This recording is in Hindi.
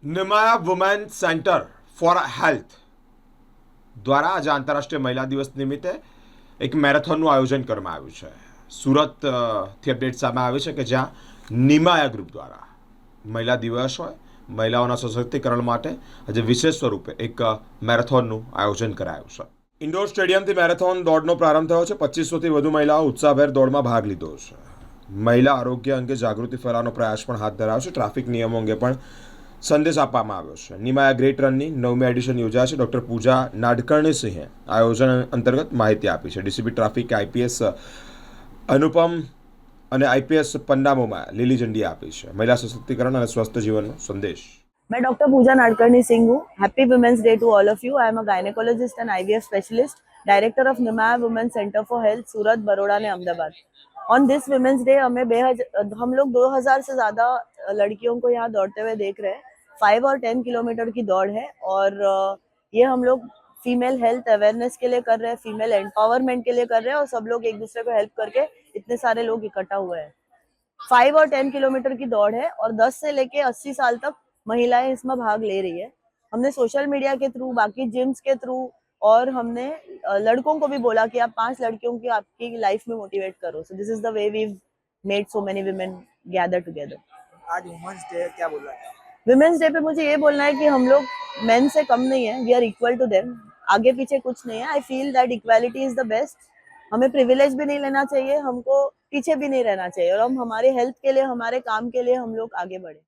નિમાયા વુમેન સેન્ટર ફોર હેલ્થ દ્વારા આજે આંતરરાષ્ટ્રીય મહિલા દિવસ નિમિત્તે એક મેરેથોનનું આયોજન કરવામાં આવ્યું છે. સુરતથી અપડેટ સામે આવી છે કે જ્યાં નિમાયા ગ્રુપ દ્વારા મહિલા દિવસ હોય મહિલાઓના સશક્તિકરણ માટે આજે વિશેષ સ્વરૂપે એક મેરેથોનનું આયોજન કરાયું છે. ઇન્ડોર સ્ટેડિયમથી મેરેથોન દોડનો પ્રારંભ થયો છે. 2500થી વધુ મહિલાઓ ઉત્સાહભેર દોડમાં ભાગ લીધો છે. મહિલા આરોગ્ય અંગે જાગૃતિ ફેલાવવાનો પ્રયાસ પણ હાથ ધરાયો છે. ટ્રાફિક નિયમો અંગે પણ સંદેશ આપવામાં આવ્યો છે. નિમાયા ગ્રેટ રનની 9મી એડિશન યોજાય છે. ડૉક્ટર પૂજા નાડકર્ણીસિંહે આયોજન અંતર્ગત માહિતી આપી છે. ડીસીપી ટ્રાફિક આઈપીએસ અનુપમ અને આઈપીએસ પન્નામોમાં લીલી ઝંડી આપી છે. મહિલા સશક્તિકરણ અને સ્વસ્થ જીવનનો સંદેશ. मैं डॉक्टर पूजा नाडकर्णी सिंह हूँ. Happy women's day to all of you. I am a gynaecologist and IVF specialist, director of Nimaya women centre for health, Surat, Baroda ने Ahmedabad. On this women's day हम लोग 2000 से ज़्यादा लड़कियों को यहाँ दौड़ते हुए देख रहे हैं. 5 और 10 किलोमीटर की दौड़ है और ये हम लोग फीमेल हेल्थ अवेयरनेस के लिए कर रहे हैं, फीमेल एम्पावरमेंट के लिए कर रहे हैं और सब लोग एक दूसरे को हेल्प करके इतने सारे लोग इकट्ठा हुए हैं. 5 और 10 किलोमीटर की दौड़ है और 10 से लेके 80 साल तक महिलाएं इसमें भाग ले रही है. हमने सोशल मीडिया के थ्रू, बाकी जिम्स के थ्रू और हमने लड़कों को भी बोला कि आप 5 लड़कियों की आपकी लाइफ में मोटिवेट करो. So this is the way we made so many women gather together. आज वुमेन्स डे क्या बोल रहा है? विमेन्स डे पे मुझे ये बोलना है कि हम लोग मेन से कम नहीं है. We are equal to them. आगे पीछे कुछ नहीं है. I feel that equality is the best. हमें प्रिविलेज भी नहीं लेना चाहिए, हमको पीछे भी नहीं रहना चाहिए और हम हमारे हेल्थ के लिए, हमारे काम के लिए हम लोग आगे बढ़े.